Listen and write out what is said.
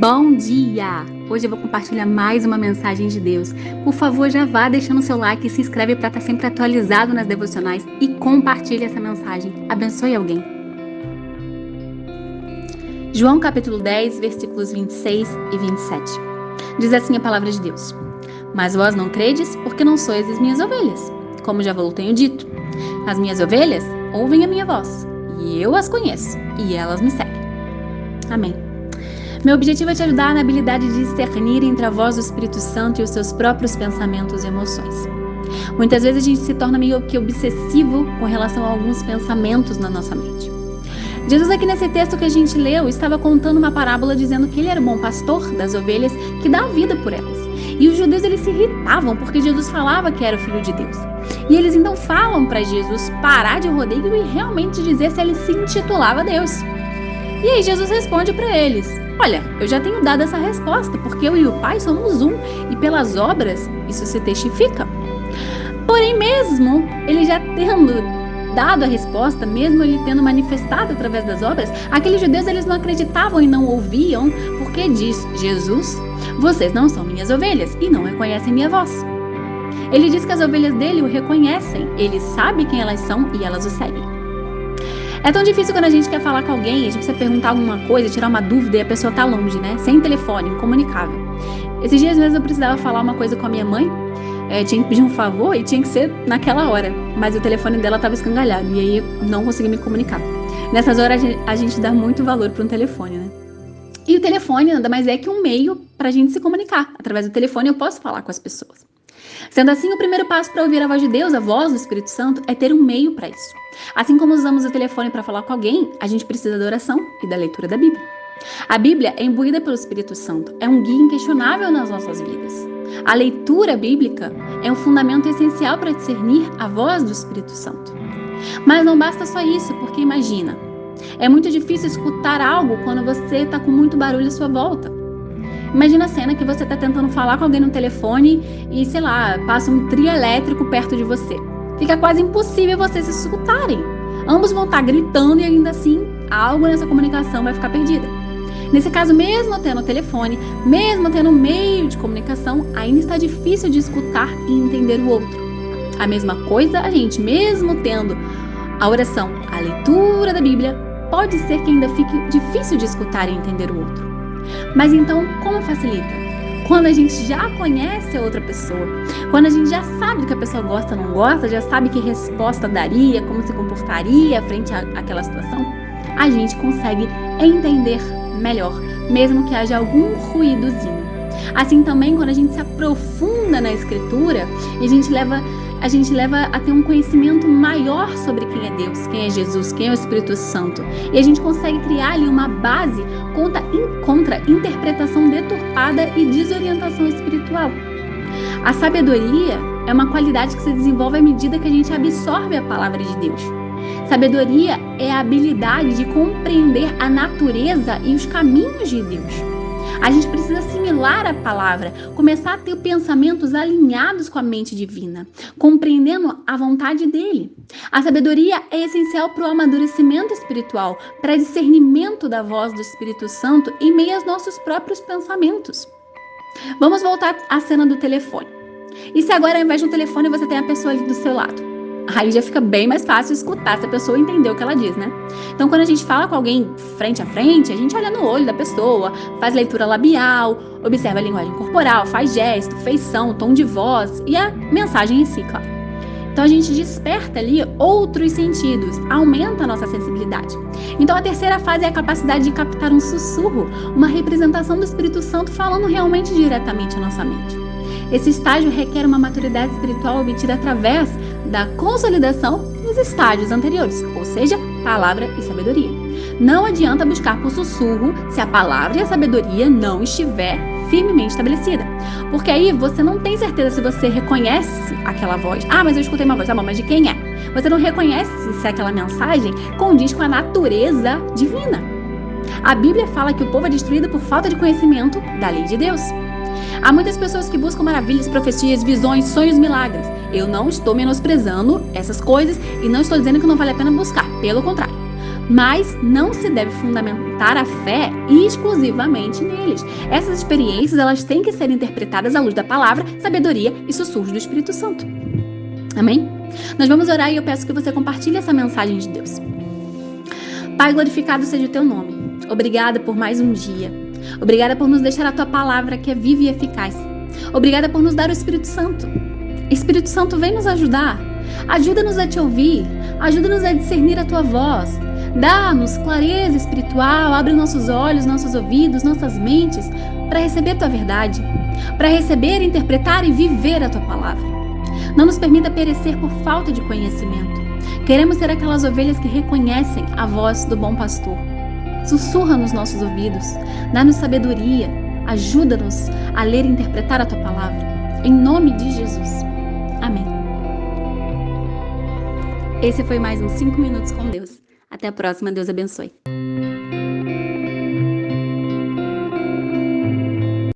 Bom dia! Hoje eu vou compartilhar mais uma mensagem de Deus. Por favor, já vá deixando seu like e se inscreve para estar sempre atualizado nas devocionais e compartilhe essa mensagem. Abençoe alguém. João capítulo 10, versículos 26 e 27. Diz assim a palavra de Deus: Mas vós não credes, porque não sois as minhas ovelhas. Como já vos tenho dito, as minhas ovelhas ouvem a minha voz, e eu as conheço, e elas me seguem. Amém. Meu objetivo é te ajudar na habilidade de discernir entre a voz do Espírito Santo e os seus próprios pensamentos e emoções. Muitas vezes a gente se torna meio que obsessivo com relação a alguns pensamentos na nossa mente. Jesus, aqui nesse texto que a gente leu, estava contando uma parábola dizendo que ele era o bom pastor das ovelhas que dá a vida por elas. E os judeus, eles se irritavam porque Jesus falava que era o Filho de Deus. E eles então falam para Jesus parar de rodeio e realmente dizer se ele se intitulava Deus. E aí Jesus responde para eles: Olha, eu já tenho dado essa resposta, porque eu e o Pai somos um, e pelas obras isso se testifica. Porém, mesmo ele já tendo dado a resposta, mesmo ele tendo manifestado através das obras, aqueles judeus, eles não acreditavam e não ouviam, porque diz Jesus: Vocês não são minhas ovelhas e não reconhecem minha voz. Ele diz que as ovelhas dele o reconhecem, ele sabe quem elas são e elas o seguem. É tão difícil quando a gente quer falar com alguém, a gente precisa perguntar alguma coisa, tirar uma dúvida e a pessoa tá longe, né? Sem telefone, incomunicável. Esses dias mesmo eu precisava falar uma coisa com a minha mãe, tinha que pedir um favor e tinha que ser naquela hora, mas o telefone dela tava escangalhado e aí eu não consegui me comunicar. Nessas horas a gente dá muito valor para um telefone, né? E o telefone nada mais é que um meio pra gente se comunicar. Através do telefone eu posso falar com as pessoas. Sendo assim, o primeiro passo para ouvir a voz de Deus, a voz do Espírito Santo, é ter um meio para isso. Assim como usamos o telefone para falar com alguém, a gente precisa da oração e da leitura da Bíblia. A Bíblia é imbuída pelo Espírito Santo, é um guia inquestionável nas nossas vidas. A leitura bíblica é um fundamento essencial para discernir a voz do Espírito Santo. Mas não basta só isso, porque imagina, é muito difícil escutar algo quando você está com muito barulho à sua volta. Imagina a cena que você está tentando falar com alguém no telefone e, sei lá, passa um trio elétrico perto de você. Fica quase impossível vocês se escutarem. Ambos vão estar gritando e ainda assim, algo nessa comunicação vai ficar perdida. Nesse caso, mesmo tendo telefone, mesmo tendo um meio de comunicação, ainda está difícil de escutar e entender o outro. A mesma coisa, a gente, mesmo tendo a oração, a leitura da Bíblia, pode ser que ainda fique difícil de escutar e entender o outro. Mas então, como facilita? Quando a gente já conhece a outra pessoa, quando a gente já sabe do que a pessoa gosta ou não gosta, já sabe que resposta daria, como se comportaria frente àquela situação, a gente consegue entender melhor, mesmo que haja algum ruídozinho. Assim também, quando a gente se aprofunda na Escritura, e a gente leva a ter um conhecimento maior sobre quem é Deus, quem é Jesus, quem é o Espírito Santo. E a gente consegue criar ali uma base contra interpretação deturpada e desorientação espiritual. A sabedoria é uma qualidade que se desenvolve à medida que a gente absorve a palavra de Deus. Sabedoria é a habilidade de compreender a natureza e os caminhos de Deus. A gente precisa assimilar a palavra, começar a ter pensamentos alinhados com a mente divina, compreendendo a vontade dele. A sabedoria é essencial para o amadurecimento espiritual, para discernimento da voz do Espírito Santo em meio aos nossos próprios pensamentos. Vamos voltar à cena do telefone. E se agora, ao invés de um telefone, você tem a pessoa ali do seu lado? Aí já fica bem mais fácil escutar se a pessoa entender o que ela diz, né? Então, quando a gente fala com alguém frente a frente, a gente olha no olho da pessoa, faz leitura labial, observa a linguagem corporal, faz gesto, feição, tom de voz e a mensagem em si, claro. Então, a gente desperta ali outros sentidos, aumenta a nossa sensibilidade. Então, a terceira fase é a capacidade de captar um sussurro, uma representação do Espírito Santo falando realmente diretamente à nossa mente. Esse estágio requer uma maturidade espiritual obtida através da consolidação dos estágios anteriores, ou seja, palavra e sabedoria. Não adianta buscar por sussurro se a palavra e a sabedoria não estiver firmemente estabelecida. Porque aí você não tem certeza se você reconhece aquela voz. Ah, mas eu escutei uma voz, tá bom, mas de quem é? Você não reconhece se aquela mensagem condiz com a natureza divina. A Bíblia fala que o povo é destruído por falta de conhecimento da lei de Deus. Há muitas pessoas que buscam maravilhas, profecias, visões, sonhos, milagres. Eu não estou menosprezando essas coisas e não estou dizendo que não vale a pena buscar, pelo contrário. mas não se deve fundamentar a fé exclusivamente neles. Essas experiências, elas têm que ser interpretadas à luz da palavra, sabedoria e sussurros do Espírito Santo. Amém? Nós vamos orar e eu peço que você compartilhe essa mensagem de Deus. Pai, glorificado seja o teu nome. Obrigada por mais um dia. Obrigada por nos deixar a tua palavra que é viva e eficaz. Obrigada por nos dar o Espírito Santo. Espírito Santo, vem nos ajudar. Ajuda-nos a te ouvir. Ajuda-nos a discernir a tua voz. Dá-nos clareza espiritual. Abre nossos olhos, nossos ouvidos, nossas mentes para receber a tua verdade. Para receber, interpretar e viver a tua palavra. Não nos permita perecer por falta de conhecimento. Queremos ser aquelas ovelhas que reconhecem a voz do bom pastor. Sussurra nos nossos ouvidos, dá-nos sabedoria, ajuda-nos a ler e interpretar a tua palavra. Em nome de Jesus. Amém. Esse foi mais um 5 Minutos com Deus. Até a próxima. Deus abençoe.